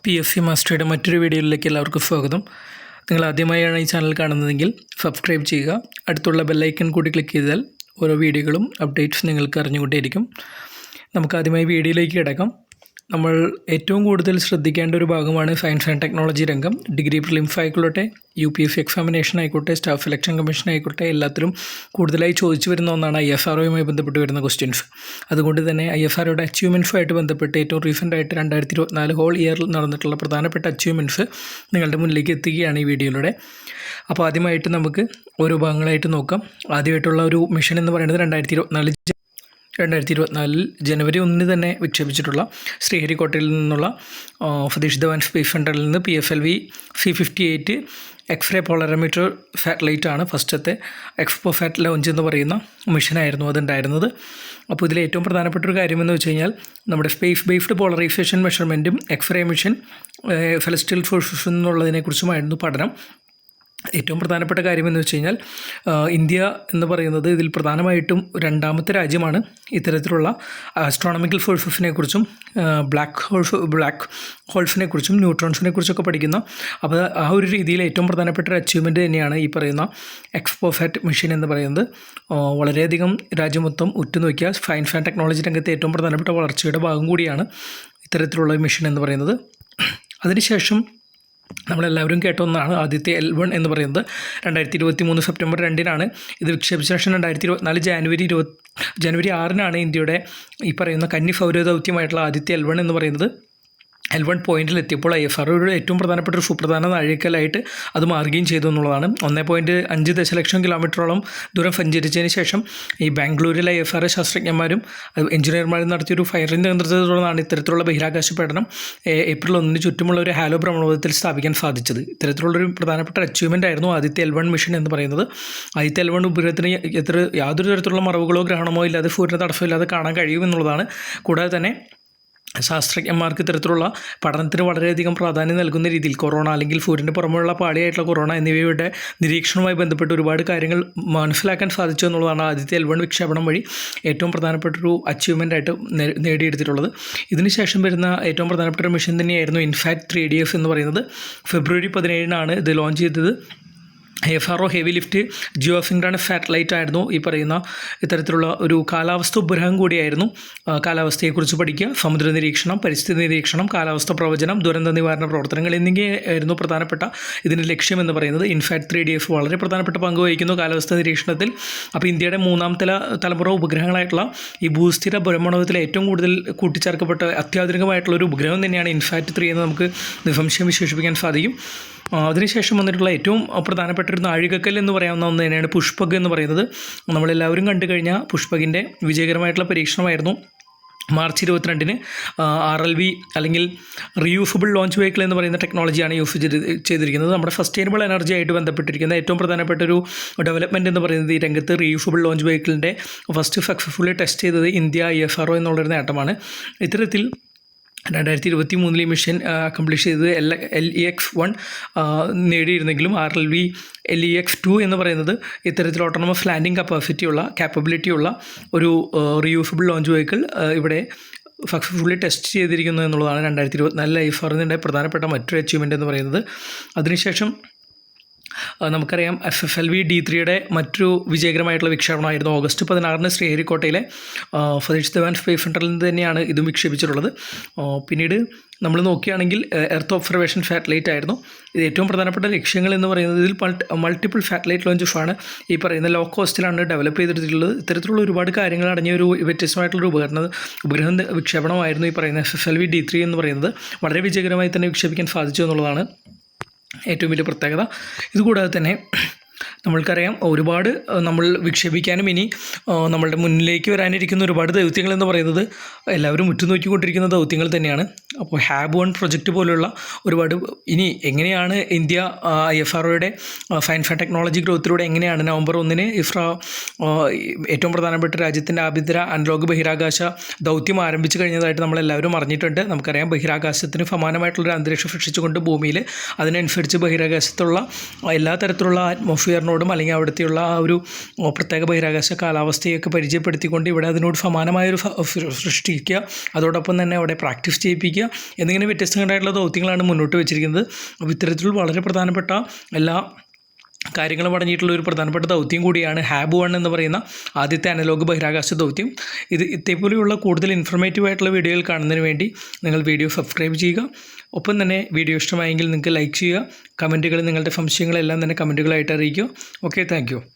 PSC മാസ്റ്ററുടെ മറ്റൊരു വീഡിയോയിലേക്ക് എല്ലാവർക്കും സ്വാഗതം. നിങ്ങൾ ആദ്യമായാണ് ഈ ചാനൽ കാണുന്നതെങ്കിൽ സബ്സ്ക്രൈബ് ചെയ്യുക. അടുത്തുള്ള ബെല്ലൈക്കൺ കൂടി ക്ലിക്ക് ചെയ്താൽ ഓരോ വീഡിയോകളും അപ്ഡേറ്റ്സ് നിങ്ങൾക്ക് അറിഞ്ഞുകൊണ്ടേയിരിക്കും. നമുക്ക് ആദ്യമായി വീഡിയോയിലേക്ക് കിടക്കാം. നമ്മൾ ഏറ്റവും കൂടുതൽ ശ്രദ്ധിക്കേണ്ട ഒരു ഭാഗമാണ് സയൻസ് ആൻഡ് ടെക്നോളജി രംഗം. ഡിഗ്രി പ്രിലിംസ് ആയിക്കൊള്ളട്ടെ, UPSC എക്സാമിനേഷൻ ആയിക്കോട്ടെ, സ്റ്റാഫ് സെലക്ഷൻ കമ്മീഷൻ ആയിക്കോട്ടെ, എല്ലാത്തിലും കൂടുതലായി ചോദിച്ചു വരുന്ന ഒന്നാണ് ISROയുമായി ബന്ധപ്പെട്ട് വരുന്ന ക്വസ്റ്റ്യൻസ്. അതുകൊണ്ട് തന്നെ ISROയുടെ അച്ചീവ്മെൻറ്റ്സുമായിട്ട് ബന്ധപ്പെട്ട് ഏറ്റവും റീസെൻ്റായിട്ട് 2024 ഹോൾ ഇയറിൽ നടന്നിട്ടുള്ള പ്രധാനപ്പെട്ട അച്ചീവ്മെൻറ്റ്സ് നിങ്ങളുടെ മുന്നിലേക്ക് എത്തുകയാണ് ഈ വീഡിയോയിലൂടെ. അപ്പോൾ ആദ്യമായിട്ട് നമുക്ക് ഓരോ ഭാഗങ്ങളായിട്ട് നോക്കാം. ആദ്യമായിട്ടുള്ള ഒരു മിഷൻ എന്ന് പറയുന്നത് 2024 ജനുവരി 1 തന്നെ വിക്ഷേപിച്ചിട്ടുള്ള ശ്രീഹരിക്കോട്ടയിൽ നിന്നുള്ള സതീഷ് ധവാൻ സ്പേസ് സെൻ്ററിൽ നിന്ന് PSLV C58 എക്സ്റേ പോളറോമീറ്റർ സാറ്റലൈറ്റ് ആണ് ഫസ്റ്റത്തെ എക്സ്പോസാറ്റ് ലോഞ്ച് എന്ന് പറയുന്ന മിഷനായിരുന്നു അതുണ്ടായിരുന്നത്. അപ്പോൾ ഇതിൽ ഏറ്റവും പ്രധാനപ്പെട്ട ഒരു കാര്യമെന്ന് വെച്ച് കഴിഞ്ഞാൽ നമ്മുടെ സ്പേസ് ബേസ്ഡ് പോളറൈസേഷൻ മെഷർമെൻറ്റും എക്സ്റേ മിഷൻ സെലസ്റ്റിയൽ സോഴ്സസ് എന്നുള്ളതിനെക്കുറിച്ചുമായിരുന്നു പഠനം. ഏറ്റവും പ്രധാനപ്പെട്ട കാര്യമെന്ന് വെച്ച് കഴിഞ്ഞാൽ ഇന്ത്യ എന്ന് പറയുന്നത് ഇതിൽ പ്രധാനമായിട്ടും രണ്ടാമത്തെ രാജ്യമാണ് ഇത്തരത്തിലുള്ള ആസ്ട്രോണമിക്കൽ ഫോഴ്സസിനെ കുറിച്ചും ബ്ലാക്ക് ഹോൾസിനെ കുറിച്ചും ന്യൂട്രോൺസിനെ കുറിച്ചൊക്കെ പഠിക്കുന്ന. അപ്പോൾ ആ ഒരു രീതിയിൽ ഏറ്റവും പ്രധാനപ്പെട്ട ഒരു അച്ചീവ്മെൻറ്റ് തന്നെയാണ് ഈ പറയുന്ന എക്സ്പോസാറ്റ് മിഷൻ എന്ന് പറയുന്നത്. വളരെയധികം രാജ്യം മൊത്തം ഉറ്റുനോക്കിയ സയൻസ് ആൻഡ് ടെക്നോളജി രംഗത്തെ ഏറ്റവും പ്രധാനപ്പെട്ട വളർച്ചയുടെ ഭാഗം കൂടിയാണ് ഇത്തരത്തിലുള്ള മിഷൻ എന്ന് പറയുന്നത്. അതിനുശേഷം നമ്മളെല്ലാവരും കേട്ട ഒന്നാണ് ആദ്യത്തെ L1 എന്ന് പറയുന്നത്. 2023 സെപ്റ്റംബർ 2 ഇത് വിക്ഷേപിച്ച ശേഷം 2024 ജനുവരി 6 ഇന്ത്യയുടെ ഈ പറയുന്ന കന്നി സൗര ദൗത്യമായിട്ടുള്ള ആദ്യത്തെ L1 എന്ന് പറയുന്നത് L1 പോയിന്റിലെത്തിയപ്പോൾ ISROയുടെ ഏറ്റവും പ്രധാനപ്പെട്ട ഒരു സുപ്രധാന നാഴികക്കല്ലായിട്ട് അത് മാറുകയും ചെയ്തു എന്നുള്ളതാണ്. 1.5 ദശലക്ഷം കിലോമീറ്ററോളം ദൂരം സഞ്ചരിച്ചതിന് ശേഷം ഈ ബാംഗ്ലൂരിലെ ISRO ശാസ്ത്രജ്ഞന്മാരും എഞ്ചിനീയർമാരും നടത്തിയൊരു ഫയറിൻ്റെ നേതൃത്വത്തിലാണ് ഇത്തരത്തിലുള്ള ബഹിരാകാശ പഠനം ഏപ്രിൽ 1 ചുറ്റുമുള്ള ഒരു ഹാലോ ഭ്രമണപഥത്തിൽ സ്ഥാപിക്കാൻ സാധിച്ചത്. ഇത്തരത്തിലുള്ളൊരു പ്രധാനപ്പെട്ട അച്ചീവ്മെൻ്റ് ആയിരുന്നു ആദ്യത്തെ L1 മിഷൻ എന്ന് പറയുന്നത്. ആദ്യത്തെ L1 ഉപഗ്രഹത്തിന് യാതൊരു തരത്തിലുള്ള മറവുകളോ ഗ്രഹണമോ ഇല്ലാതെ സൂര്യന് തടസ്സമില്ലാതെ കാണാൻ കഴിയുമെന്നുള്ളതാണ്. കൂടാതെ തന്നെ ശാസ്ത്രജ്ഞന്മാർക്ക് ഇത്തരത്തിലുള്ള പഠനത്തിന് വളരെയധികം പ്രാധാന്യം നൽകുന്ന രീതിയിൽ കൊറോണ അല്ലെങ്കിൽ സൂര്യൻ്റെ പുറമെയുള്ള പാളിയായിട്ടുള്ള കൊറോണ എന്നിവയുടെ നിരീക്ഷണവുമായി ബന്ധപ്പെട്ട് ഒരുപാട് കാര്യങ്ങൾ മനസ്സിലാക്കാൻ സാധിച്ചു എന്നുള്ളതാണ് ആദ്യത്തെ L1 വിക്ഷേപണം വഴി ഏറ്റവും പ്രധാനപ്പെട്ടൊരു അച്ചീവ്മെൻ്റ് ആയിട്ട് നേടിയെടുത്തിട്ടുള്ളത്. ഇതിനുശേഷം വരുന്ന ഏറ്റവും പ്രധാനപ്പെട്ട ഒരു മിഷൻ തന്നെയായിരുന്നു ഇൻഫാറ്റ് 3DS എന്ന് പറയുന്നത്. ഫെബ്രുവരി 17 ഇത് ലോഞ്ച് ചെയ്തത്. ISRO heavy lift geosynchronous satellite ആയിരുന്നു. ഈ പറയുന്ന ഇത്തരത്തിലുള്ള ഒരു കാലാവസ്ഥ ഉപഗ്രഹം കൂടിയായിരുന്നു. കാലാവസ്ഥയെക്കുറിച്ച് പഠിക്കുക, സമുദ്ര നിരീക്ഷണം, പരിസ്ഥിതി നിരീക്ഷണം, കാലാവസ്ഥ പ്രവചനം, ദുരന്ത നിവാരണ പ്രവർത്തനങ്ങൾ എന്നിവയായിരുന്നു പ്രധാനപ്പെട്ട ഇതിൻ്റെ ലക്ഷ്യം എന്ന് പറയുന്നത്. ഇൻഫാറ്റ് 3DS വളരെ പ്രധാനപ്പെട്ട പങ്ക് വഹിക്കുന്നു കാലാവസ്ഥ നിരീക്ഷണത്തിൽ. അപ്പോൾ ഇന്ത്യയുടെ മൂന്നാം തലമുറ ഉപഗ്രഹങ്ങളായിട്ടുള്ള ഈ ഭൂസ്ഥിര ഭ്രമണപഥത്തിൽ ഏറ്റവും കൂടുതൽ കൂട്ടിച്ചേർക്കപ്പെട്ട അത്യാധുനികമായിട്ടുള്ളൊരു ഉപഗ്രഹം തന്നെയാണ് ഇൻഫാറ്റ് 3 എന്ന് നമുക്ക് നിസ്സംശയം വിശേഷിപ്പിക്കാൻ സാധിക്കും. അതിനുശേഷം വന്നിട്ടുള്ള ഏറ്റവും പ്രധാനപ്പെട്ട ഒരു നാഴികക്കല്ല് എന്ന് പറയാവുന്ന ഒന്ന് തന്നെയാണ് പുഷ്പക് എന്ന് പറയുന്നത്. നമ്മളെല്ലാവരും കണ്ടു കഴിഞ്ഞ പുഷ്പകിൻ്റെ വിജയകരമായിട്ടുള്ള പരീക്ഷണമായിരുന്നു മാർച്ച് 22 RLV അല്ലെങ്കിൽ റീയൂസബിൾ ലോഞ്ച് വെഹിക്കിൾ എന്ന് പറയുന്ന ടെക്നോളജിയാണ് യൂസ് ചെയ്തിരിക്കുന്നത്. നമ്മുടെ സസ്റ്റൈനബിൾ എനർജി ആയിട്ട് ബന്ധപ്പെട്ടിരിക്കുന്ന ഏറ്റവും പ്രധാനപ്പെട്ട ഒരു ഡെവലപ്മെൻറ്റ് എന്ന് പറയുന്നത് ഈ രംഗത്ത് റീയൂസബിൾ ലോഞ്ച് വെഹിക്കിളിൻ്റെ ഫസ്റ്റ് സക്സസ്ഫുള്ളി ടെസ്റ്റ് ചെയ്തത് ഇന്ത്യ ISRO എന്നുള്ളൊരു നേട്ടമാണ്. ഇത്തരത്തിൽ 2023 മിഷൻ അക്കംപ്ലിഷ് ചെയ്തത് LEX-1 നേടിയിരുന്നെങ്കിലും LEX-2 എന്ന് പറയുന്നത് ഇത്തരത്തിൽ ഓട്ടോണമസ് ലാൻഡിംഗ് കാപ്പബിലിറ്റിയുള്ള ഒരു റീയൂസബിൾ ലോഞ്ച് വെഹിക്കിൾ ഇവിടെ സക്സസ്ഫുള്ളി ടെസ്റ്റ് ചെയ്തിരിക്കുന്നു എന്നുള്ളതാണ് 2024 ISROയുടെ പ്രധാനപ്പെട്ട മറ്റൊരു അച്ചീവ്മെൻ്റ് എന്ന് പറയുന്നത്. അതിനുശേഷം നമുക്കറിയാം FFLV D3യുടെ മറ്റൊരു വിജയകരമായിട്ടുള്ള വിക്ഷേപണമായിരുന്നു. ഓഗസ്റ്റ് 16 ശ്രീഹരിക്കോട്ടയിലെ സതീഷ് ധവാൻ സ്പേസ് സെൻ്ററിൽ നിന്ന് തന്നെയാണ് ഇതും വിക്ഷേപിച്ചിട്ടുള്ളത്. പിന്നീട് നമ്മൾ നോക്കുകയാണെങ്കിൽ എർത്ത് ഒബ്സർവേഷൻ സാറ്റലൈറ്റ് ആയിരുന്നു. ഇത് ഏറ്റവും പ്രധാനപ്പെട്ട ലക്ഷ്യങ്ങൾ എന്ന് പറയുന്നത് ഇതിൽ മൾട്ടിപ്പിൾ സാറ്റലൈറ്റ് ലോഞ്ചസ് ആണ് ഈ പറയുന്ന ലോ കോസ്റ്റിലാണ് ഡെവലപ്പ് ചെയ്തിട്ടുള്ളത്. ഇത്തരത്തിലുള്ള ഒരുപാട് കാര്യങ്ങൾ അടങ്ങിയ ഒരു വ്യത്യസ്തമായിട്ടുള്ളൊരു ഉപഗ്രഹം വിക്ഷേപണമായിരുന്നു ഈ പറയുന്ന FFLV D3 എന്ന് പറയുന്നത്. വളരെ വിജയകരമായി തന്നെ വിക്ഷേപിക്കാൻ സാധിച്ചു എന്നുള്ളതാണ് ഏറ്റവും വലിയ പ്രത്യേകത. ഇതുകൂടാതെ തന്നെ നമ്മൾക്കറിയാം ഒരുപാട് നമ്മൾ വിക്ഷേപിക്കാനും ഇനി നമ്മളുടെ മുന്നിലേക്ക് വരാനിരിക്കുന്ന ഒരുപാട് ദൗത്യങ്ങൾ എന്ന് പറയുന്നത് എല്ലാവരും ഉറ്റുനോക്കിക്കൊണ്ടിരിക്കുന്ന ദൗത്യങ്ങൾ തന്നെയാണ്. അപ്പോൾ HAB-1 പ്രൊജക്റ്റ് പോലുള്ള ഒരുപാട് ഇനി എങ്ങനെയാണ് ഇന്ത്യ ISROയുടെ സയൻസ് ആൻഡ് ടെക്നോളജി ഗ്രോത്തിലൂടെ എങ്ങനെയാണ് നവംബർ 1 ISRO ഏറ്റവും പ്രധാനപ്പെട്ട രാജ്യത്തിൻ്റെ ആഭ്യന്തര അനലോഗ് ബഹിരാകാശ ദൗത്യം ആരംഭിച്ചു കഴിഞ്ഞതായിട്ട് നമ്മളെല്ലാവരും അറിഞ്ഞിട്ടുണ്ട്. നമുക്കറിയാം ബഹിരാകാശത്തിന് സമാനമായിട്ടുള്ളൊരു അന്തരീക്ഷം സൃഷ്ടിച്ചുകൊണ്ട് ഭൂമിയിൽ അതിനനുസരിച്ച് ബഹിരാകാശത്തുള്ള എല്ലാ തരത്തിലുള്ള അറ്റ്മോസ്ഫിയറിനോടും അല്ലെങ്കിൽ അവിടുത്തെയുള്ള ആ ഒരു പ്രത്യേക ബഹിരാകാശ കാലാവസ്ഥയൊക്കെ പരിചയപ്പെടുത്തിക്കൊണ്ട് ഇവിടെ അതിനോട് സമാനമായൊരു സൃഷ്ടിക്കുക, അതോടൊപ്പം തന്നെ അവിടെ പ്രാക്ടീസ് ചെയ്യിപ്പിക്കുക, എന്നിങ്ങനെ വ്യത്യസ്തങ്ങളായിട്ടുള്ള ദൗത്യങ്ങളാണ് മുന്നോട്ട് വെച്ചിരിക്കുന്നത്. അപ്പോൾ ഇത്തരത്തിലുള്ള വളരെ പ്രധാനപ്പെട്ട എല്ലാ കാര്യങ്ങളും അടങ്ങിയിട്ടുള്ള ഒരു പ്രധാനപ്പെട്ട ദൗത്യം കൂടിയാണ് ഹാബ് 1 എന്ന് പറയുന്ന ആദ്യത്തെ അനലോഗ് ബഹിരാകാശ ദൗത്യം. ഇതേപോലെയുള്ള കൂടുതൽ ഇൻഫർമേറ്റീവ് ആയിട്ടുള്ള വീഡിയോകൾ കാണുന്നതിന് വേണ്ടി നിങ്ങൾ വീഡിയോ സബ്സ്ക്രൈബ് ചെയ്യുക. ഒപ്പം തന്നെ വീഡിയോ ഇഷ്ടമായെങ്കിൽ നിങ്ങൾക്ക് ലൈക്ക് ചെയ്യുക. കമൻറ്റുകൾ, നിങ്ങളുടെ സംശയങ്ങളെല്ലാം തന്നെ കമൻറ്റുകളായിട്ട് അറിയിക്കുക. Okay, thank